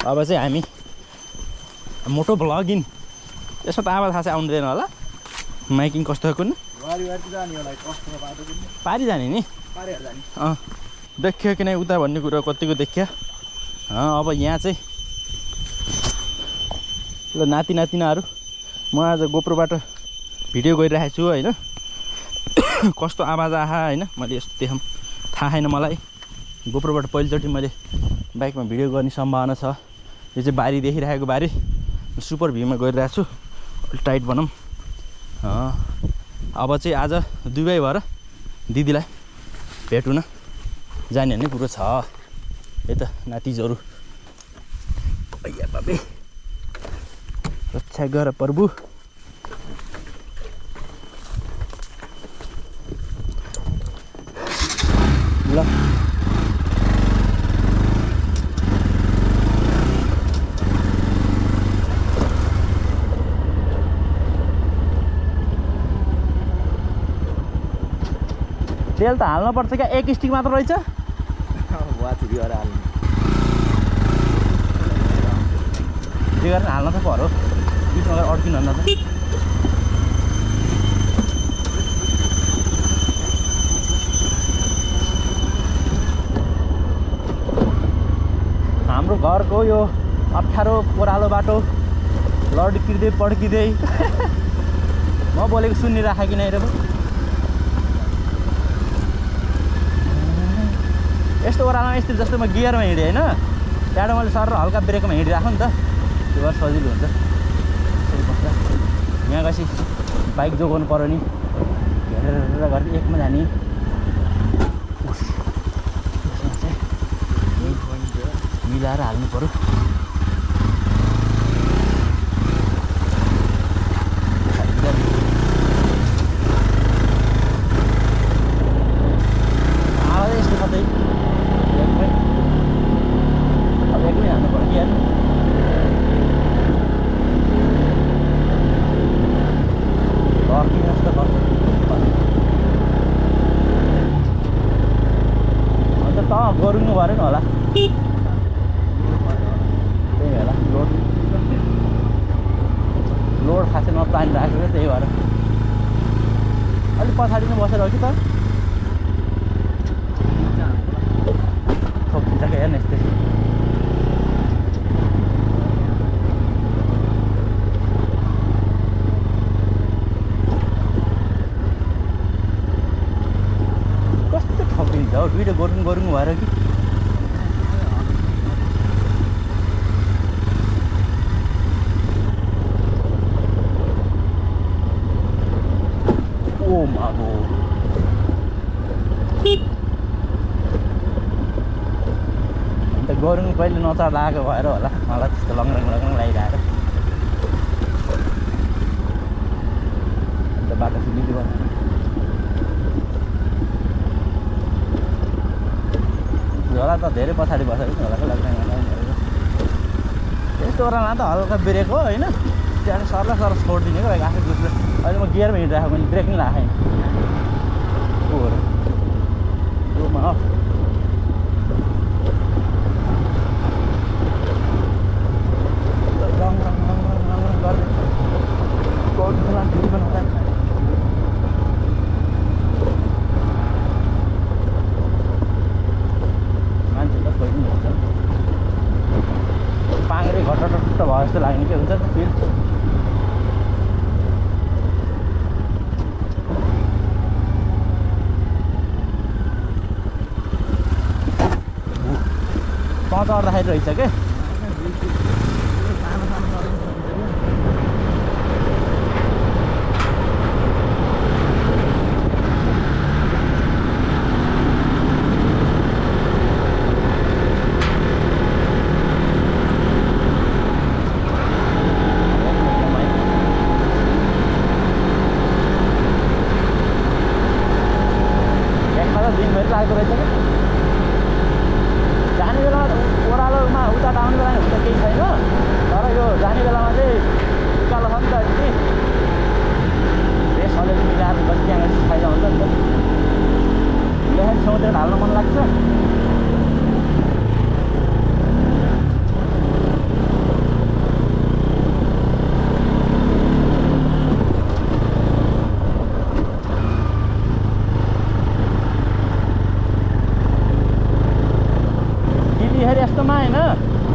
अब चाहिँ हामी मोटो भ्लगिङ यसो त आवाज थाहा चाहिँ आउँदैन होला माइकिङ कस्तो कुन पारी जाने नि देखियो कि नै उता भन्ने कुरा कतिको देखियो अब यहाँ चाहिँ ल नाति नातिनाहरू म आज गोप्रोबाट भिडियो गरिरहेको छु होइन कस्तो आवाज आहा होइन मैले यस्तो देखाउँ थाहा छैन मलाई गोप्रोबाट पहिलोचोटि मैले बाइकमा भिडियो गर्ने सम्भावना छ यो चाहिँ बारी देखिरहेको बारी सुपर भ्यूमा गरिरहेको छु अलि टाइट बनाऊँ अब चाहिँ आज दुई भाइ भएर दिदीलाई भेट हुन जाने भन्ने कुरो छ है त नातिजहरू भैया बाबे रक्षा गर प्रभु ल तेल त हाल्नु पर्छ क्या एक स्टिक मात्र रहेछ त्यो गरेर हाल्न त पर्यो बिचमा गएर अड्किनु भन्दा त हाम्रो घरको यो अप्ठ्यारो ओह्रालो बाटो लड्किँदै पड्किँदै म बोलेको सुनिराखेँ कि नै रे यस्तो ओह्रालोमा यस्तो जस्तो म गियरमा हिँडेँ होइन त्यहाँबाट मैले सर हल्का ब्रेकमा हिँडिराखेँ नि त त्यो भएर सजिलो हुन्छ यहाँ गएपछि बाइक जोगाउनु पऱ्यो नि हेरेर गर्दै एकमा जाने मिलाएर हाल्नु पऱ्यो आवाज यस्तो कतै अब एक्लै हाल्नु पऱ्यो कि यार अन्त त गरुङ्नु पऱ्यो नि होला त्यही होला लोड खासै नप्लान राखेको त्यही भएर अलिक पछाडि नै बसेर हो कि त ठोकिन्छ क्या हेर्नु यस्तै कस्तो ठोकिन्छ हौ भिडियो गरुङ भएर कि ओ मागो अन्त गरुङ कहिले नचढ लागेको भएर होला मलाई त्यस्तो लङरङ लागिरहेको अन्त बाटो सुनिदियो होला त धेरै पछाडि बसेको नि होला यस्तो ओह्रालोमा त हल्का ब्रेक हो होइन त्यहाँ सरला सर छोडिदिने क्या आफै बुझ्नु अहिले म गियरमा हिँडिरहेको भने ब्रेक नि राखेँ ओमा मान्छे त कोही पनि हुन्छ पाङ्रे घटटुट्ट भयो जस्तो लाग्ने के हुन्छ नि फिल चढ्दाखेरि रहेछ के दिनभरि लाग्दो रहेछ क्या जाने बेला ओह्रालोमा उता आउने बेला त केही छैन तर यो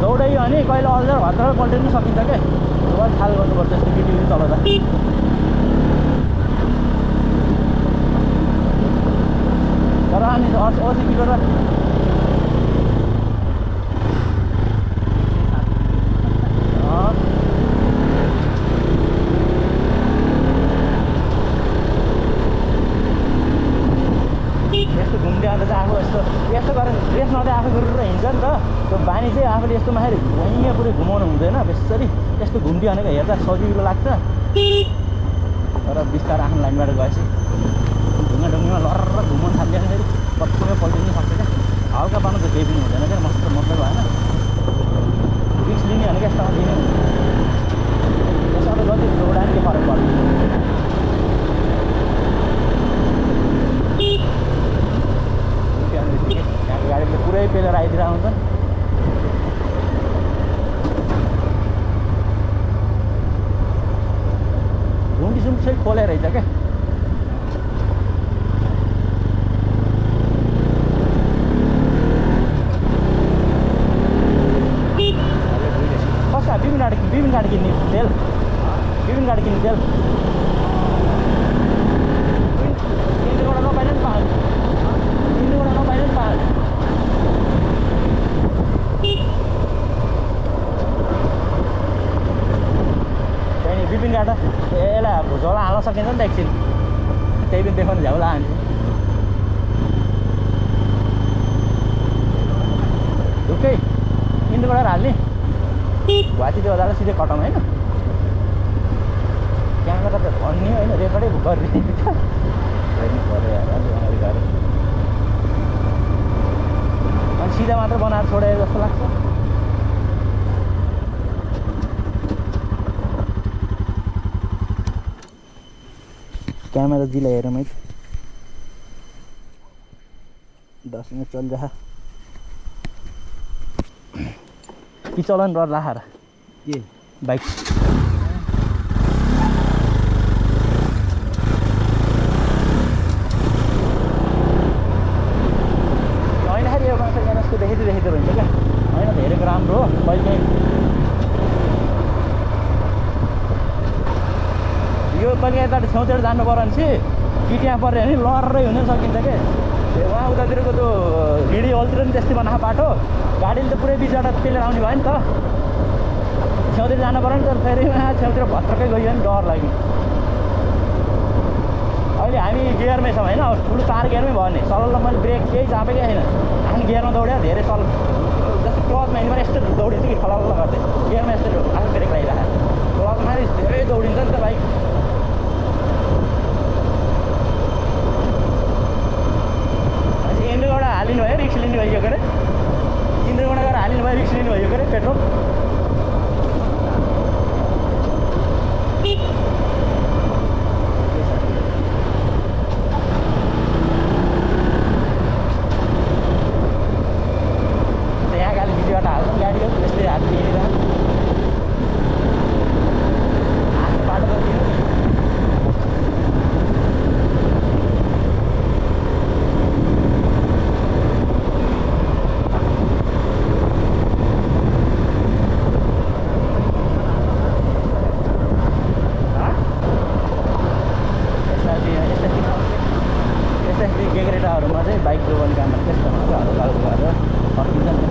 दौड्यो भने कहिले अल्झर भत्र पल्टिनु पनि सकिन्छ क्या बल ख्याल गर्नुपर्छ यस्तो भिडियो चलाउँदा तर अनि 80 किलो र यस्तो घुम्दै आउँदा चाहिँ आफू यस्तो गरेर रेस नदिए आफू गरेर हिँड्छ नि त त्यो बानी चाहिँ आफूले यस्तो माथि वहीँ पुरै घुमाउनु हुँदैन बेसरी यस्तो घुम्दियो भनेको हेर्दा सजिलो लाग्छ तर बिस्तारै आफ्नो लाइनबाट गएपछि ढुङ्गामा लर्र घुमाउनु थाल्यो भने फेरि कतिमै पल्टिनु सक्छ क्या हल्का पाउनु त केही पनि हुँदैन क्या मस्त मतलब भएन रिक्स लिने भनेको यस्तोमा लिने यसो जति दौडायो के फरक पर्छ यहाँको गाडीले पुरै पेलेर आइदिएर आउँछ झुम्टी चाहिँ खोलेर रहेछ क्या कसका विभिन्न गाडी किन्ने तेल विभिन्न गाडी किन्ने तेल तिनवटा नपाइन नि पाहाड तिनवटा नपाइन नि पाहाड त्यहाँदेखि विभिन्न गाडा यसलाई झोला हाल्न सकिन्छ नि त एकछिन त्यही पनि देखाउनु झ्याउला हामी ढुक्कै इन्डोबाट हाल्ने घुवाची त्यो बजारलाई सिधै कटाउनु होइन त्यहाँबाट त भन्ने होइन रेकर्डै गरिदिनु छ हेर्नु पऱ्यो अलिक अगाडि गएर अनि सिधा मात्र बनाएर छोडे जस्तो लाग्छ कैमरा जिला हेर मैं 10 मिनट चल जा कि चलन र राखेर के बाइक होइन फेरि यो मान्छे एनएसको देखेको हुन्छ क्या होइन धेरैको राम्रो हो कहिले यो कहिले यता छेउतिर जानु पर्यो भने चाहिँ पिटिया पऱ्यो भने लर्रै हुन सकिन्छ क्या उहाँ उतातिरको त्यो हिँडी होलतिर नि त्यस्तै बनाएको बाटो गाडीले त पुरै बिचबाट पेलेर आउने भयो नि त छेउतिर जानु पऱ्यो नि त फेरि छेउतिर भत्रकै गयो भने डर लाग्यो अहिले हामी गियरमै छौँ होइन ठुलो 4 गियरमै भयो नि सल्ल मैले ब्रेक केही चापेकै छैन आफ्नो गियरमा दौड्यो धेरै सल जस्तो क्लचमा हिँड्नु यस्तो दौडिन्छ कि फलाउला गर्दै गियरमा यस्तो आफ्नो ब्रेक लगाइरहेको क्लचमा धेरै दौडिन्छ नि त बाइक इन्द्रबाट हालिनु भयो रिक्स लिनु भयो के अरे इन्द्रबाट गएर हालिनु भयो रिक्स लिनु भयो के अरे पेट्रोल यहाँ गाली भिडियोबाट हाल्छ गाडी हो त्यस्तै हात दिएर आफ्नो बाटो त दिनु गेग्रेटाहरूमा चाहिँ बाइक रोवन काम त्यस्तो हल्का गरेर फर्किन्छ नि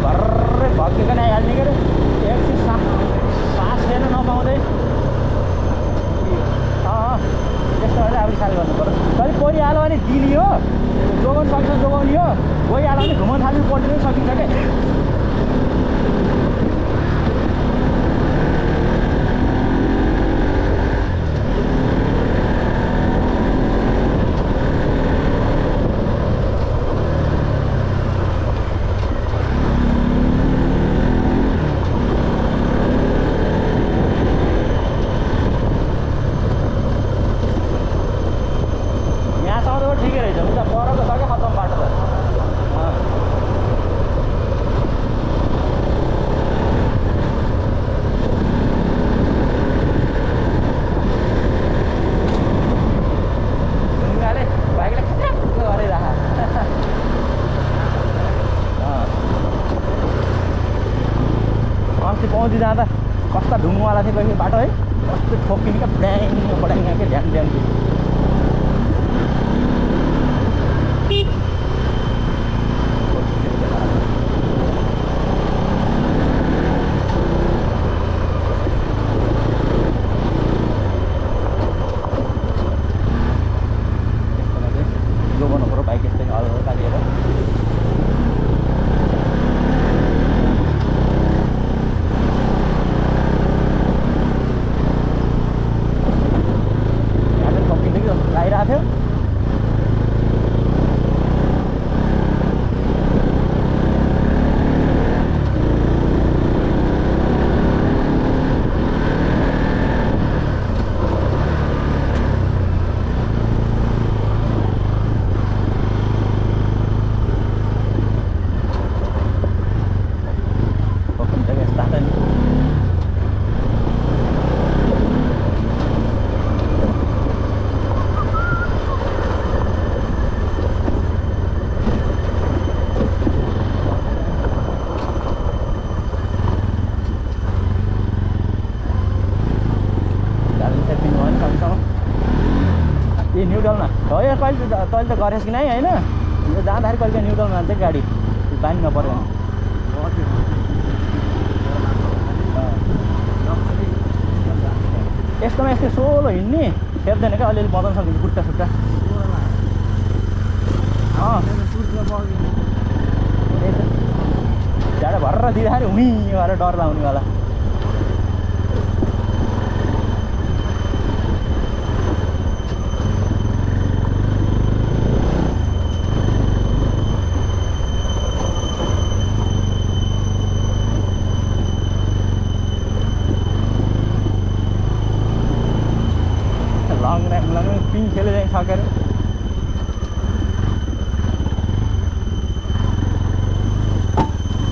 भर्रै भत्किकन आइहाल्ने के अरे एकछिन सास फेर्न नपाउँदै जोगाउनु सक्छ जोगाउने हो गइहाल्यो भने घुमाउनु थाल्नु पल्टिनु सकिन्छ क्या पहुँची जाँदा कस्ता ढुङ्गावाला थियो कोही बाटो है कस्तो ठोकिने क्या ब्याङ बढाइङ क्या ध्यान ध्यान जोगाउनु पऱ्यो बाइक यस्तै हल्का लिएर आइरहेको थियो न्युट्रलमा हो यो कहिले तैँले त गरेस् कि नै होइन यो जाँदाखेरि कहिले न्युट्रलमा चाहिँ गाडी बानी नपऱ्यो यस्तोमा यस्तै सोलो हिँड्ने फेर्दैन क्या अलिअलि बदल्न सकिन्छ खुट्टा सुट्टा झ्याडा भर्र दिँदाखेरि हुँ गरेर डर लाउनेवाला पिङ खेले चाहिँ सकेर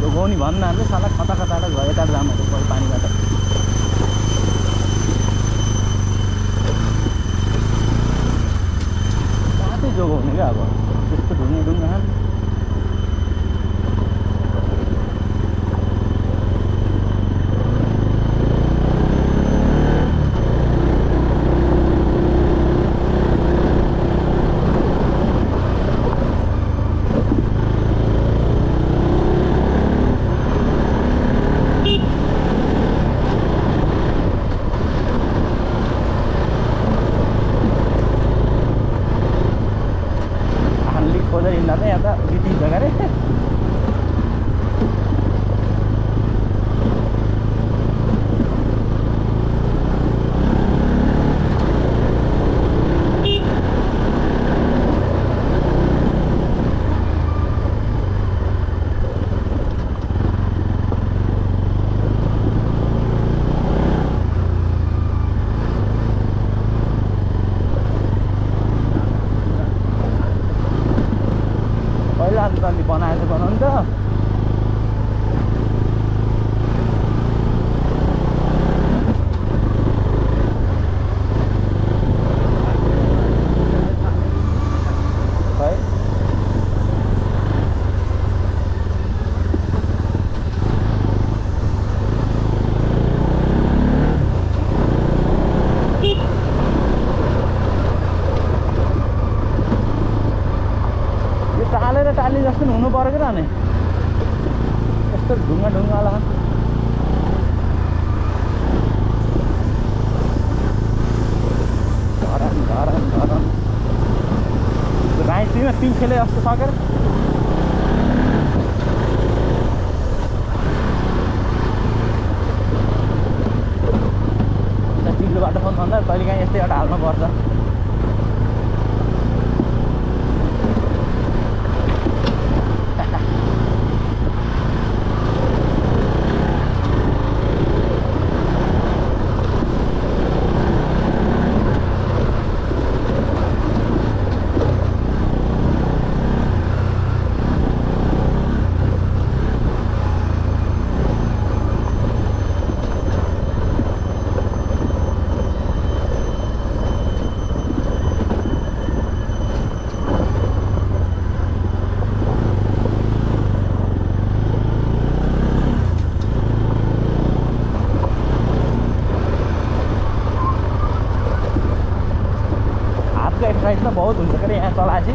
यो गाउनी भन्नाले साला कता कता गयो यता जामहरू पऱ्यो पानीबाट साथै जोगाउने क्या अब त्यस्तो ढुङ्गा ढुङ्गा खोजेर हिँड्दा चाहिँ यहाँ त बितिन्छ क्या रे अन्त बनाएर बनाउनु त टाली जस्तो हुनु पर्यो क्या नि यस्तो ढुङ्गा ढुङ्गाला धरान धरान धरान राइट भुइँमा पिङ खेले जस्तो सकेर चिप्लो बाटो फोन भन्दा कहिले काहीँ यस्तै एउटा हाल्नु पर्छ। एक्सरसाइज त बहुत हुन्छ के यहाँ चलाएपछि।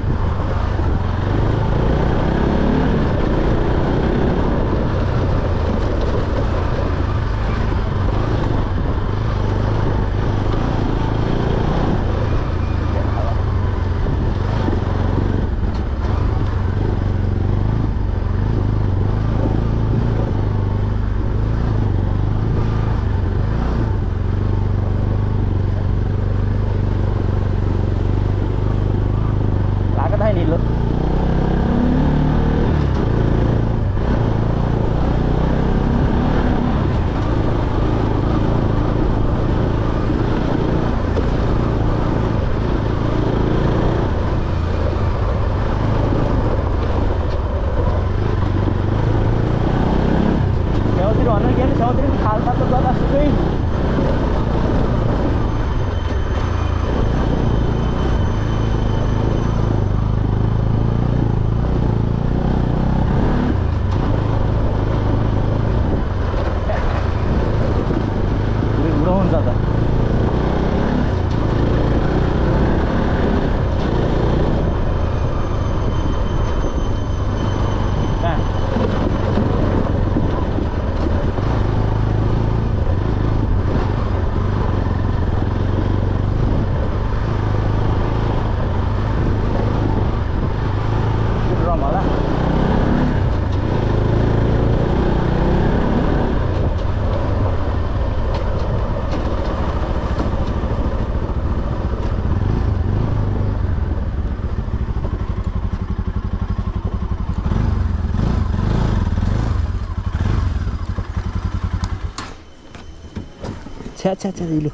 छ्या दिलो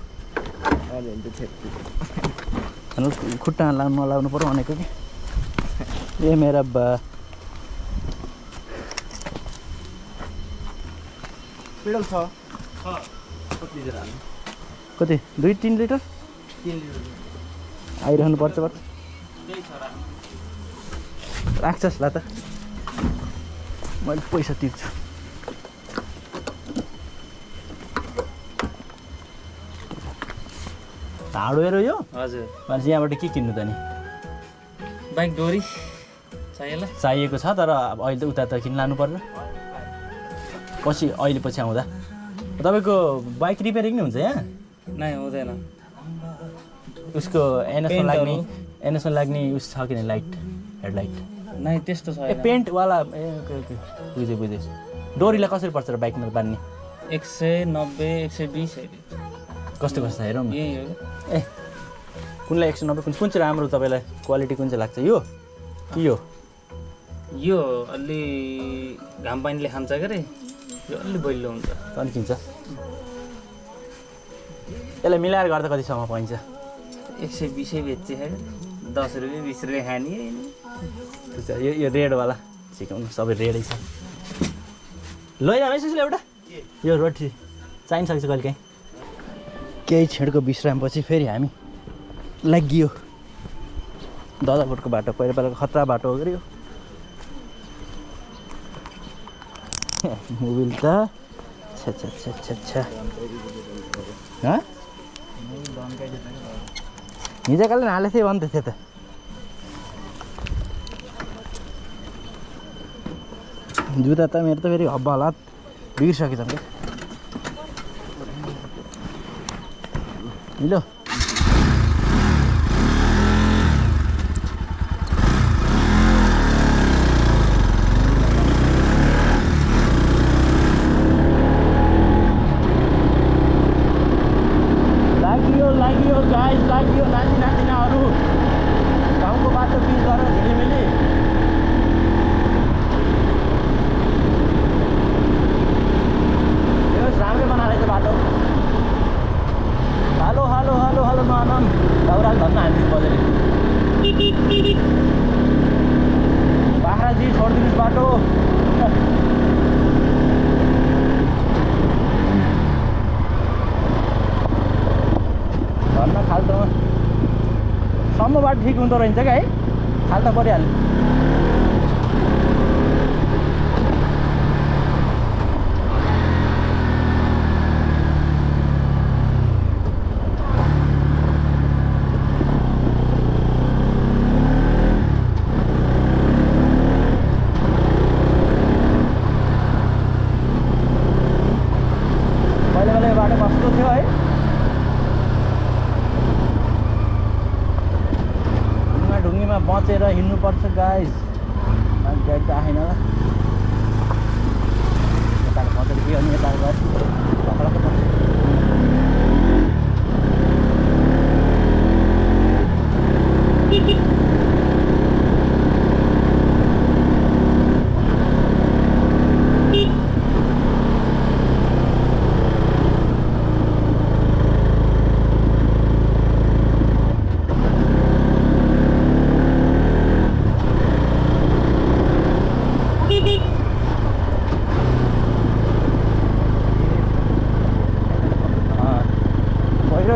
खुट्टा नलाउनु पर्यो भनेको कि ए मेरा बा पेडल छ कति 2-3 लिटर आइरहनु पर्छ बट राख्छस् ला त मैले पैसा तिर्छु। ढाडो हेर यो हजुर मान्छे यहाँबाट के किन्नु त नि बाइक डोरी चाहिएको छ तर अब अहिले त उता त किन लानु पर्ने पछि अहिले पछि आउँदा। तपाईँको बाइक रिपेयरिङ नै हुन्छ यहाँ? नै हुँदैन उसको एनएसमा लाग्ने उस छ किन लाइट हेडलाइट नै त्यस्तो छ ए पेन्टवाला ए बुझेँ डोरीलाई कसरी पर्छ र बाइकमा बान्ने 190 120 कस्तो हेरौँ न यही हो ए कुनलाई 190 कुन चाहिँ राम्रो तपाईँलाई क्वालिटी कुन चाहिँ लाग्छ यो कि यो अलि घाम पानीले खान्छ के रे यो अलि बलियो हुन्छ अनि किन्छ यसलाई मिलाएर गर्दा कतिसम्म पाइन्छ? 120 बेच्चे है 10 रुपियाँ 20 रुपियाँ खाने यो रेडवाला सिकाउनु सबै रेडै छ लैजानुहोस् यसले एउटा यो रोटी चाहिन सक्छ कहिले काहीँ। केही क्षणको विश्रामपछि फेरि हामी लागियो ददापुरको बाटो पहिला खतरा बाटो हो गऱ्यो मोबिल त छा हिजोकाले हालेको थिएँ भन्दै थियो त जुत्ता त मेरो त फेरि हब्बा हालत बिग्रिसकेछ क्या लाग्यो गाइस, लाग्यो नाति नातिनाहरू। गाउँको बाटो पिच गरेर झिलिमिली यो राम्रै बनाएर बाटो। हेलो हेलो हेलो हेलो मानम दाउराल धन्न हान्छु बजेले। बाख्राजी छोडिदिनुहोस् बाटो। धन्न खाल्टोमा सम्म बाटो ठिक हुँदो रहेछ क्या है, खाल्टो परिहाल्यो। बचेर हिँड्नुपर्छ गाइस, गाडी त आएन होला। यता बचेर के गर्नु, यता गएर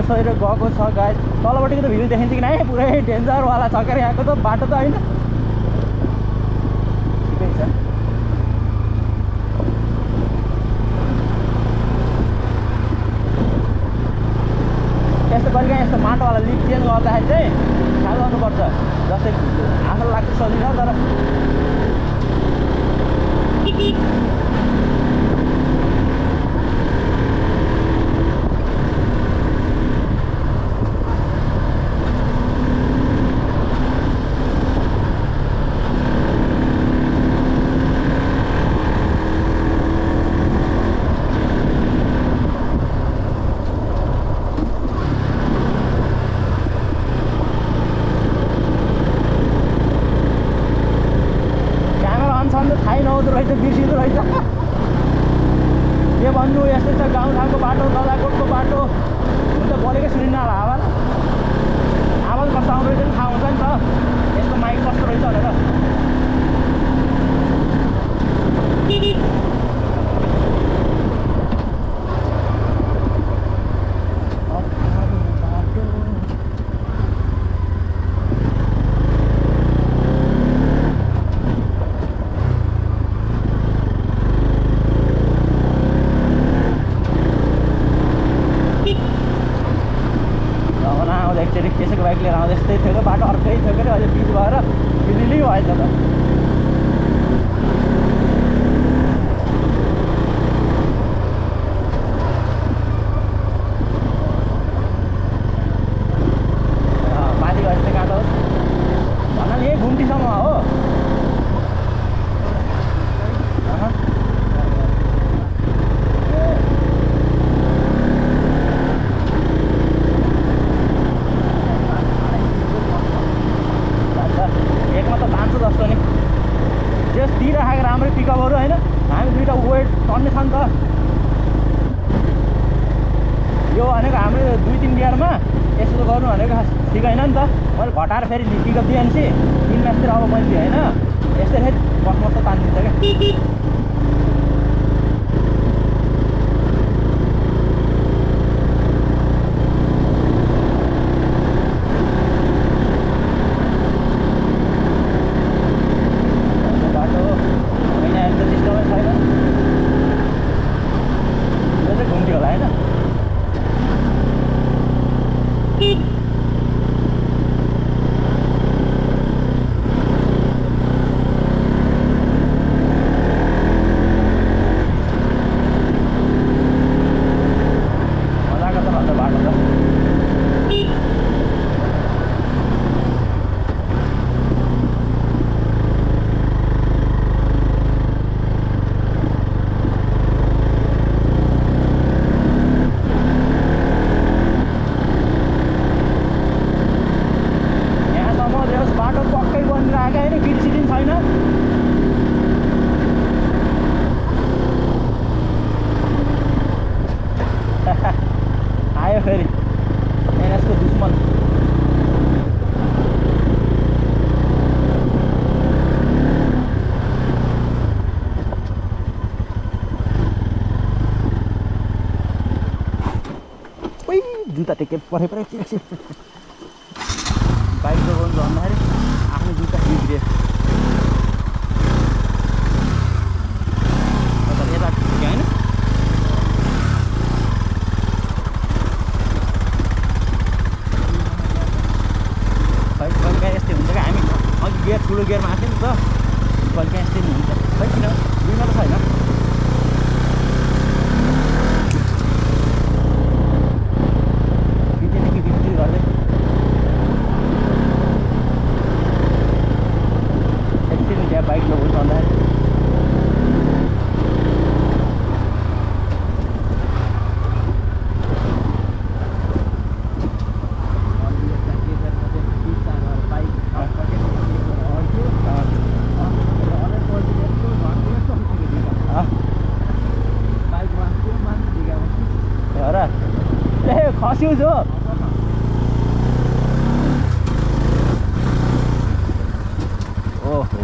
सहिरो गएको छ गाइस। तलपट्टिको त भिउ देखिन्छ कि नै, पुरै डेन्जरवाला छ क्या यहाँको त बाटो त होइन, ठिकै छ। यस्तो कहिलेकाहीँ यस्तो माटोवाला लिक चेन्ज गर्दाखेरि चाहिँ ख्याल गर्नुपर्छ। जस्तै आफूलाई लाग्छ सजिलो तर थाहै नहुँदो रहेछ, बिर्सिँदो रहेछ। के भन्नु, यस्तै छ गाउँठाउँको बाटो, गजाकोटको बाटो। हुन त बोलेकै सुनिन्न होला आवाज, आवाज कस्तो आउँदो रहेछ नि थाहा हुन्छ नि त, यसको माइक कस्तो रहेछ भनेर। त्यसैको बाइक लिएर आउँदा यस्तै थियो क्या बाटो, अर्कै थियो क्या, अझै बिच भएर बिलिली भएछ त। माथि गएर चाहिँ कहाँ त भन्नाले यही घुम्टीसम्म हो। दिइराखेको राम्रै पिकअपहरू होइन, हामी दुइटा वेट टन्ने छ नि त। यो भनेको हाम्रो 2-3 गियरमा यस्तो गर्नु भनेको ठिक होइन नि त। मैले घटाएर फेरि पिकअप दिएँ भने 3 म्याचतिर अब मैले दिएँ होइन, यस्तै फेरि बस तानिदिन्छ क्या। परे एकछिन बाइक जोगाउनु भन्दाखेरि आफ्नो जुत्ता बिग्रियो यता ठिकै होइन खै कहिले यस्तै हुन्छ क्या हामी अघि गियर ठुलो गियरमा आएको थियो नि त कहिले यस्तै नि हुन्छ खै किन दुईमा त छैन बाइक लोगों चल रहा है खस्यो जो ओहो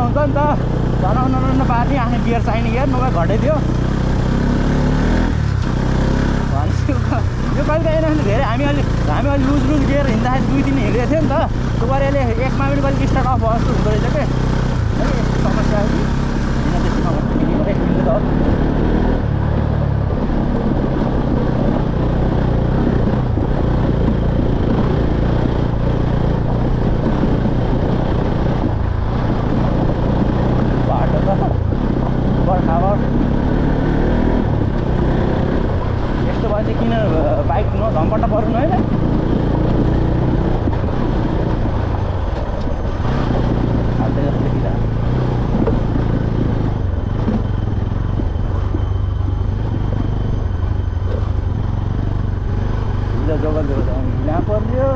हुन्छ नि त झनाउन पार्ने आफ्नो गियर चाहिने गियर नभए घटै थियो भनेपछि यो कहिले काहीँ धेरै हामी अलि लुज गियर हिँड्दाखेरि 2 दिन हिँडेको थियो नि त त्यो गरेले एकमा पनि कहिले स्टार्ट अफ भयो जस्तो हुँदो रहेछ के यस्तो समस्या हो कि हिँड्न त्यस्तो नभए एक मिनट त किन बाइक धम्पट्टा पर्नु होइन हाल्दै जस्तो देखिरहेको हिजो जोगाउँदै यहाँ पर्यो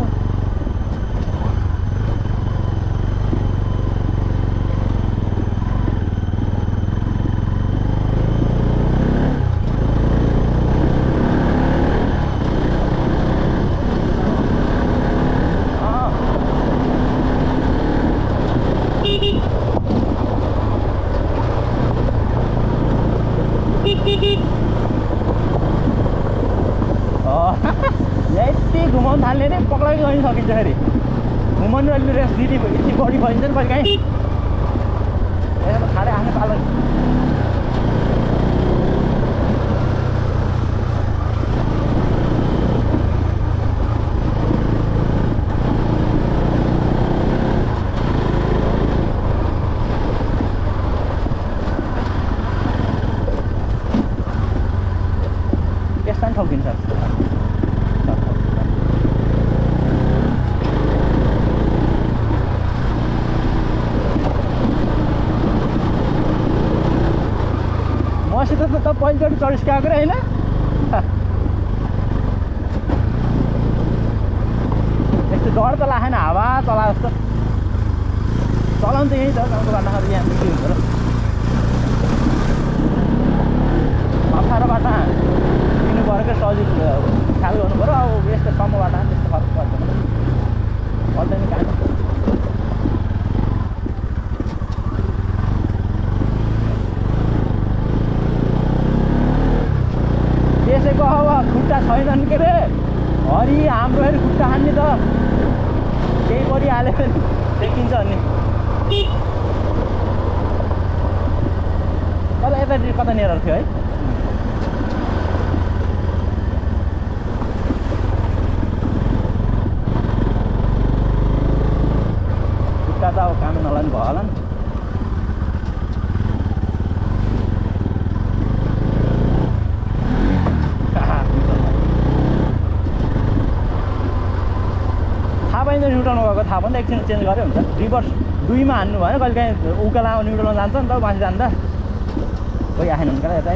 यति घुमाउनु थाल्ने नै पक्राइ गइ सकिन्छ फेरि घुमाउनु अलि रेस्ट दिदी यति बढी भइन्छ नि कहिले काहीँ यसो खाँदै आफ्नो पालो त्यस्ता नि ठोकिन्छ मसित त पहिलोचोटि चढिसकेको होइन यस्तो डर त लागेन हावा चला जस्तो चलाउनु त यहीँ छ गाउँको बाटाहरू यहाँ बिक्री हुन्छ र अप्ठ्यारो बाटा हिँड्नु पऱ्यो क्या सजिलो ख्याल गर्नु पऱ्यो अब यस्तो सम्म बाटा त्यस्तो फरक पर्दैन पर्दैन कहाँ त्यसैको अब खुट्टा छैनन् के अरे हरि हाम्रो हेरि खुट्टा हान्ने त केही परिहाल्यो भने देखिन्छ अनि कता यतातिर कता नेर थियो है खुट्टा त अब काम नलाने भयो होला नि न्युट्रलमा गएको थाहा पनि त एकछिन चेन्ज गऱ्यो हुन्छ रिभर्स 2मा हान्नु भएन कहिले काहीँ उकालो न्युट्रलमा जान्छ नि त माथि जाँदा कोही आएन हुन्छ यता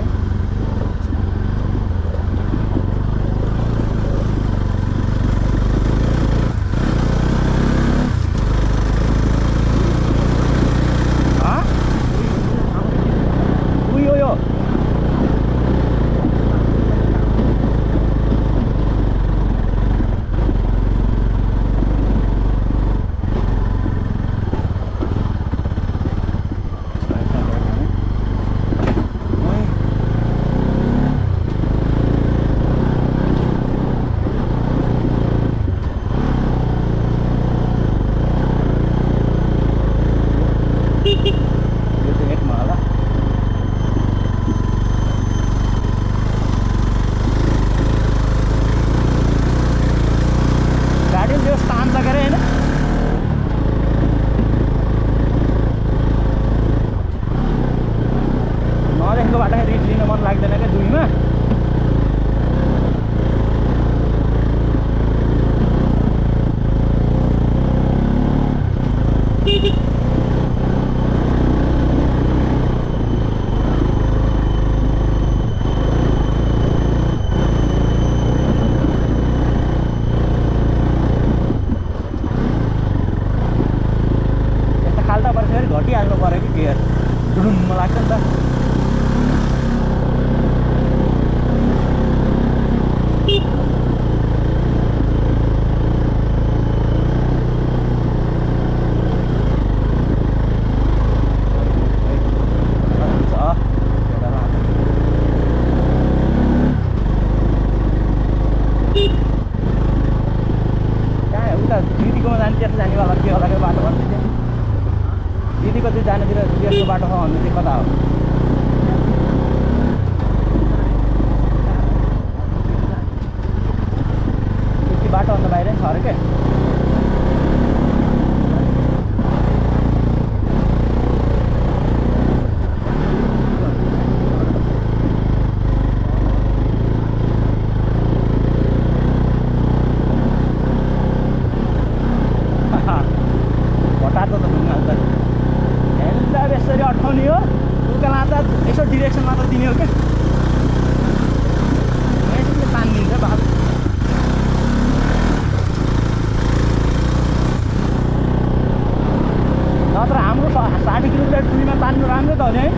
कति जानेतिर त्यसको बाटो छ भन्नु चाहिँ कता हो यति बाटो अन्त बाहिर छ अरे क्या डिरेक्सन मात्र दिने हो क्या तानिदिन्छ बाबु नत्र हाम्रो 60 किलोमिटर टुरीमा तान्नु राम्रो त हो नि है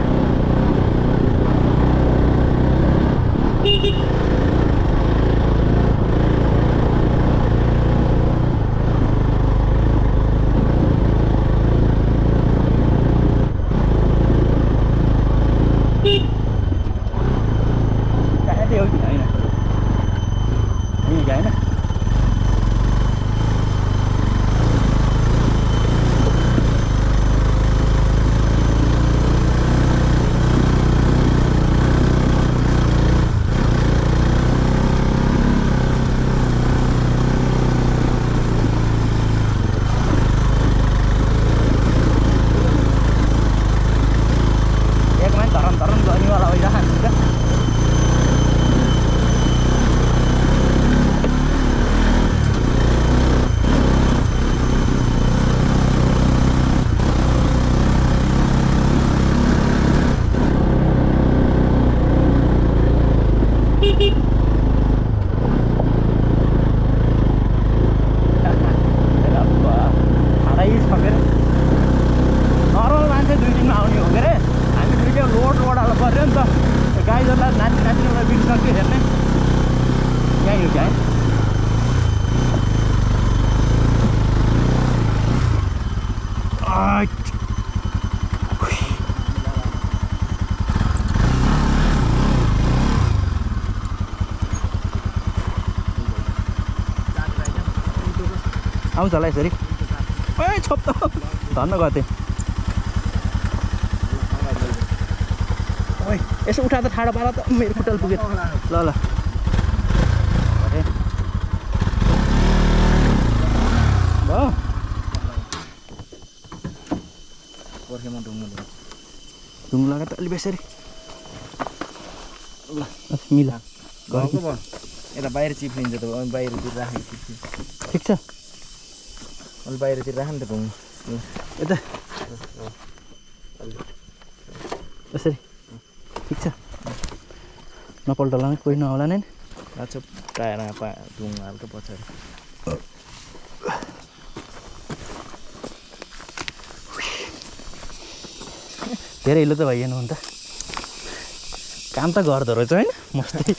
आउँछ होला यसरी ए छोप त धन्न गथे ओइ यसो उठा त ठाडो पार त मेरो खुट्टाल पुग्यो ल ल भयो पर्खेमा ढुङ्गो लगा त अलि बेसरी ल मिला घरको भयो यता बाहिर चिप्लिन्छ त बाहिरतिर राखेको ठिक छ अलि बाहिरतिर राख नि त ढुङ्गो यता यसरी ठिक छ नपल्टला नि कोही नहोला नि अच्छा टायर ढुङ्गो हाल्छ पछाडि धेरै हिलो त भइएन नि त काम त गर्दो रहेछ होइन मस्तै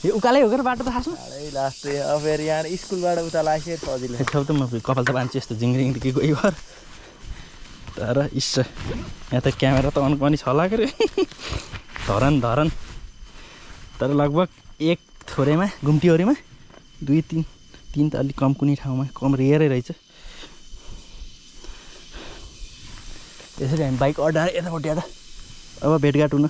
यो उकालै हो क्या बाटो त खासमा लास्ट अब फेरि यहाँ स्कुलबाट उता लाग्यो सजिलो छेउ त म कपाल त बाँच्छु यस्तो झिङ्रिङ के गयो घर तर इस यहाँ त क्यामेरा त अन पनि छ होला के अरे धरन तर लगभग एक थोरैमा घुम्टीओरीमा 2-3 त अलिक कम कुनै ठाउँमा कम रेयरै रहेछ यसरी हामी बाइक अड्डाएर यतापट्टि आएर अब भेटघाट हुन